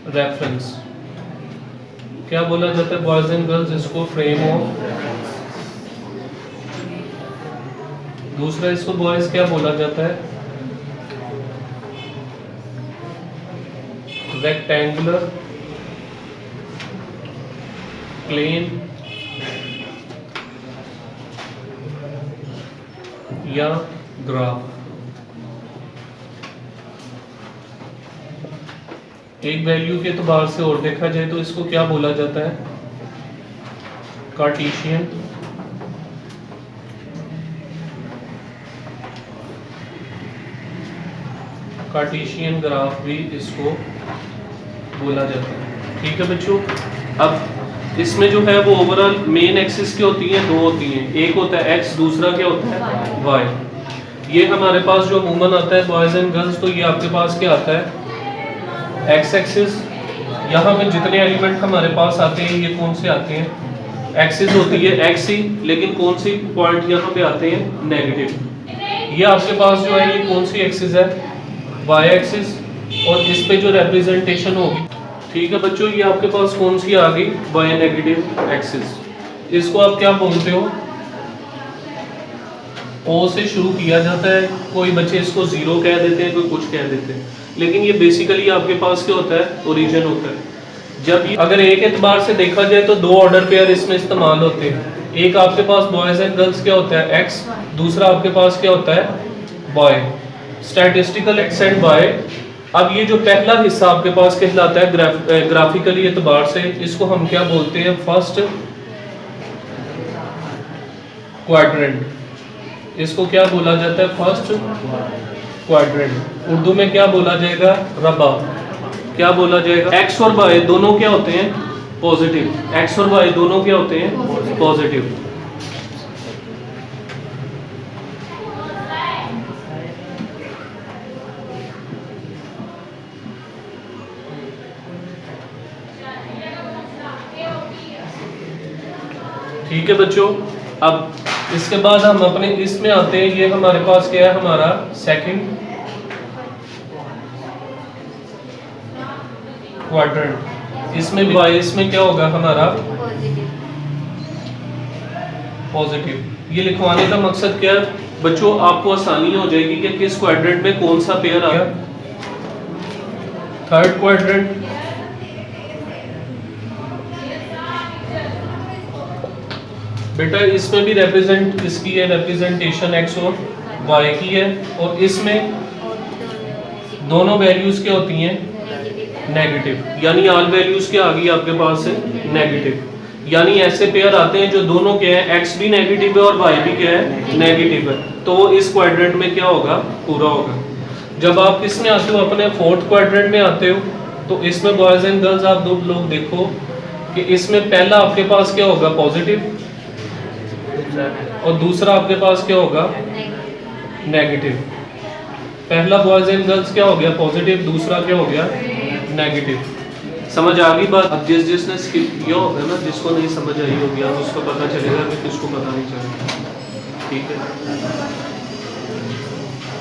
Reference क्या बोला जाता है बॉयज एंड गर्ल्स इसको? Frame of. दूसरा इसको बॉयज क्या बोला जाता है? रेक्टेंगुलर, प्लेन या ग्राफ। एक वैल्यू के एतबार से और देखा जाए तो इसको क्या बोला जाता है? कार्टेशियन, कार्टेशियन ग्राफ भी इसको बोला जाता है। ठीक है बच्चों, अब इसमें जो है वो ओवरऑल मेन एक्सिस क्या होती हैं? दो होती हैं, एक होता है एक्स, दूसरा क्या होता है? वाई। ये हमारे पास जो अमूमन आता है बॉयज एंड गर्ल्स, तो ये आपके पास क्या आता है? X axis. यहाँ पे जितने एलिमेंट हमारे पास आते हैं ये कौन से आते हैं? एक्सिस होती है एक्स ही, लेकिन कौन सी पॉइंट यहाँ पे आते हैं? नेगेटिव। ये आपके पास जो है ये कौन सी एक्सिस है? Y axis. और इस पे जो रिप्रेजेंटेशन होगी, ठीक है बच्चों, ये आपके पास कौन सी आ गई? Y negative axis. इसको आप क्या बोलते हो? ओ से शुरू किया जाता है, कोई बच्चे इसको जीरो कह देते हैं, कोई कुछ कह देते हैं, लेकिन ये बेसिकली आपके पास क्या होता है? ओरिजिन होता है। जब ये अगर एक एतबार से देखा जाए तो दो ऑर्डर पेयर इसमें इस्तेमाल होते हैं। एक आपके पास बॉयज एंड गर्ल्स क्या होता है? एक्स। दूसरा आपके पास क्या होता है? Boy. Statistical x and boy. अब ये जो पहला हिस्सा आपके पास कहलाता है ग्राफिकली एतबार से, इसको हम क्या बोलते हैं? First quadrant. इसको क्या बोला जाता है? First quadrant. उर्दू में क्या बोला जाएगा? रबा। क्या बोला जाएगा? एक्स और वाई दोनों क्या होते हैं? पॉजिटिव। एक्स और वाई दोनों क्या होते हैं? पॉजिटिव। ठीक है बच्चों, अब इसके बाद हम अपने इसमें आते हैं। ये हमारे पास क्या है? हमारा सेकंड क्वाड्रेंट। इसमें भी इसमें क्या होगा? हमारा पॉजिटिव। ये लिखवाने का मकसद क्या है बच्चों? आपको आसानी हो जाएगी कि किस क्वाड्रेंट में कौन सा पेयर आ गया। Third quadrant. बेटा इसमें भी रिप्रेजेंट किसकी है? रिप्रेजेंटेशन एक्स और वाई की है, और इसमें दोनों वैल्यूज क्या होती हैं? नेगेटिव। यानी ऑल वैल्यूज क्या आ गई आपके पास है? नेगेटिव। यानी ऐसे पेयर आते हैं जो दोनों क्या है? एक्स भी नेगेटिव है और वाई भी क्या है? नेगेटिव है, तो इस क्वाड्रेंट में क्या होगा? पूरा होगा। जब आप किसमें आते हो? अपने फोर्थ क्वाड्रेंट में आते हो, तो इसमें बॉयज एंड गर्ल्स आप दो लोग देखो कि इसमें पहला आपके पास क्या होगा? पॉजिटिव, और दूसरा आपके पास क्या होगा? नेगेटिव। पहला बॉयज एंड गर्ल्स क्या हो गया? पॉजिटिव। दूसरा क्या हो गया? नेगेटिव। समझ आ गई बात? अब जिसने स्किप किया होगा ना, जिसको नहीं समझ आई होगी, अब उसको पता चलेगा कि किसको पता नहीं चलेगा। ठीक है,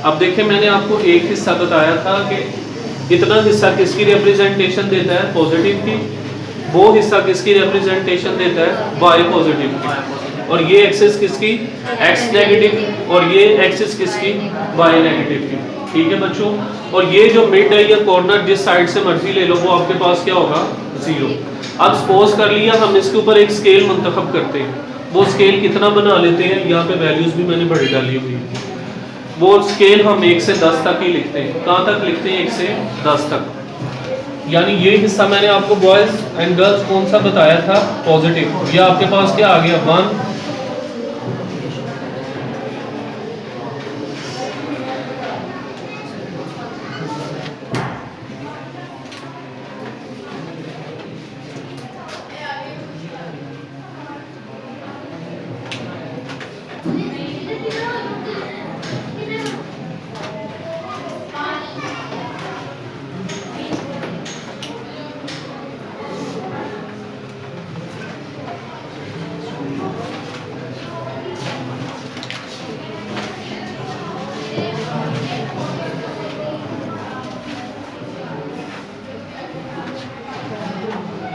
अब देखिए मैंने आपको एक हिस्सा बताया था कि इतना हिस्सा किसकी रिप्रेजेंटेशन देता है? पॉजिटिव की। वो हिस्सा किसकी रिप्रेजेंटेशन देता है? वाई पॉजिटिव की। और ये एक्सिस किसकी? X negative. और ये एक्सिस किसकी? वाई नेगेटिव की। ठीक है बच्चों, और ये जो मिड है या कॉर्नर जिस साइड से मर्जी ले लो, वो आपके पास क्या होगा? जीरो। अब सपोज कर लिया हम इसके ऊपर एक स्केल मुंतखब करते हैं। वो स्केल कितना बना लेते हैं? यहाँ पे वैल्यूज भी मैंने बड़ी डाली हुई है। वो स्केल हम 1 से 10 तक ही लिखते हैं। कहाँ तक लिखते हैं? 1 से 10 तक। यानी ये हिस्सा मैंने आपको बॉयज एंड गर्ल्स कौन सा बताया था? पॉजिटिव। ये आपके पास क्या आ गया? 1।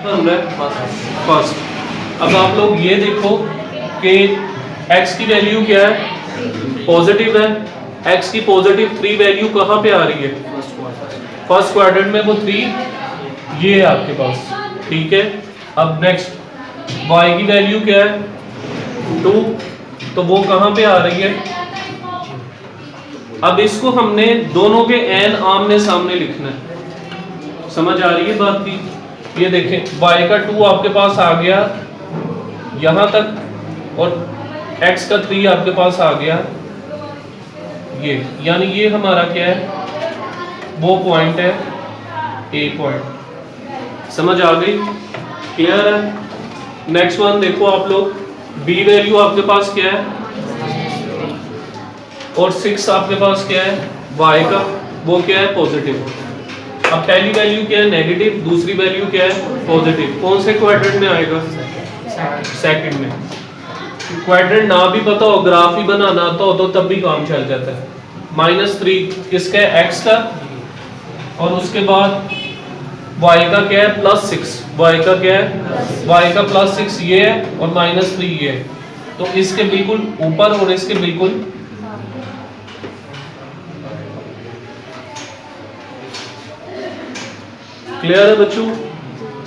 कितना रूल है? फर्स्ट। अब आप लोग ये देखो कि x की वैल्यू क्या है? पॉजिटिव है। x की पॉजिटिव 3 वैल्यू कहाँ पे आ रही है? फर्स्ट क्वाड्रेंट में वो 3 ये है आपके पास, ठीक है। अब नेक्स्ट y की वैल्यू क्या है? 2, तो वो कहाँ पे आ रही है? अब इसको हमने दोनों के n आमने सामने लिखना है। समझ आ रही है बात की? ये देखें y का 2 आपके पास आ गया यहां तक और x का 3 आपके पास आ गया ये, यानी ये हमारा क्या है? वो पॉइंट है A पॉइंट। समझ आ गई? क्लियर है? नेक्स्ट वन देखो आप लोग, B वैल्यू आपके पास क्या है? और 6 आपके पास क्या है? y का, वो क्या है? पॉजिटिव। अब पहली वैल्यू क्या है? नेगेटिव। दूसरी वैल्यू क्या है? पॉजिटिव। कौन से क्वाड्रेंट में आएगा? सेकंड में। क्वाड्रेंट ना भी पता हो, ग्राफ ही बनाना आता हो तो तब भी काम चल जाता है। -3 किसका है? x का, और उसके बाद y का क्या है? +6। y का क्या है? y का +6 ये है और -3 ये है, तो इसके बिल्कुल ऊपर और इसके बिल्कुल क्लियर है बच्चों?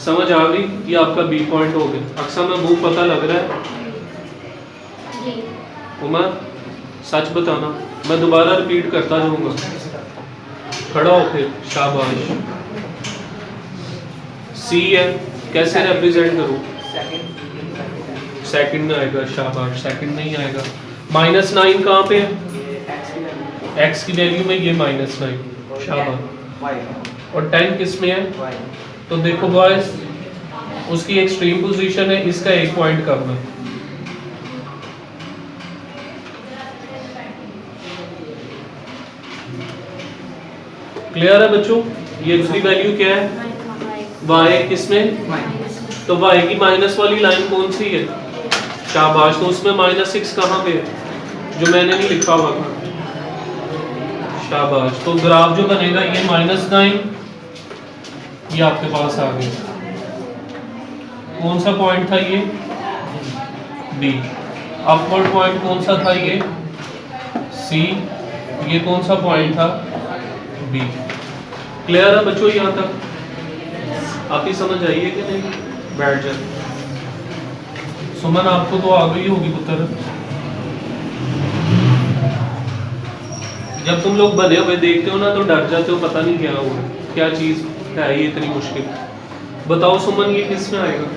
समझ आ गई? ये आपका बी पॉइंट हो गया। अक्सर में बुक पता लग रहा है? उमर सच बताना, मैं दोबारा रिपीट करता जाऊंगा। खड़ा हो फिर, शाबाश। सी है, कैसे रिप्रेजेंट करूं? सेकंड में आएगा, शाबाश। सेकंड नहीं आएगा। -9 कहाँ पे है? x की वैल्यू में ये -9, शाबाश। और 10 किस में है? तो देखो बॉयज, उसकी एक्सट्रीम पोजीशन है, इसका एक पॉइंट कम है। क्लियर है बच्चों? ये दूसरी वैल्यू क्या है? y किस में? तो y की माइनस वाली लाइन कौन सी है? शाबाश। तो उसमें -6 कहाँ पे है? जो मैंने नहीं लिखा हुआ था, शाबाश। तो ग्राफ जो बनेगा ये -9 ये आपके पास आ गया। कौन सा पॉइंट था ये? बी। अपवर्ड पॉइंट कौन सा था? ये सी। ये कौन सा पॉइंट था? बी। क्लियर है बच्चों? यहाँ तक आप ही समझ आई है कि नहीं? बैठ जाए। सुमन आपको तो आ गई होगी पुत्र। जब तुम लोग बने हुए देखते हो ना तो डर जाते हो, पता नहीं क्या हुआ, क्या चीज है ये इतनी मुश्किल। बताओ सुमन, ये किस में आएगा?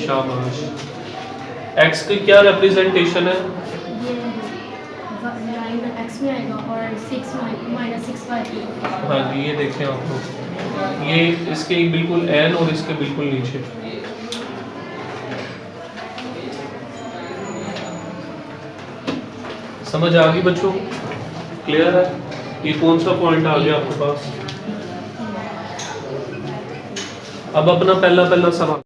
शाबाश। x की क्या रिप्रेजेंटेशन है? x में आएगा और 6 -6 हाँ जी, ये देखें आप लोग, ये इसके बिल्कुल n और इसके बिल्कुल नीचे। समझ आ गई बच्चों? क्लियर है? ये कौन सा पॉइंट आ गया आपके पास? अब अपना पहला सवाल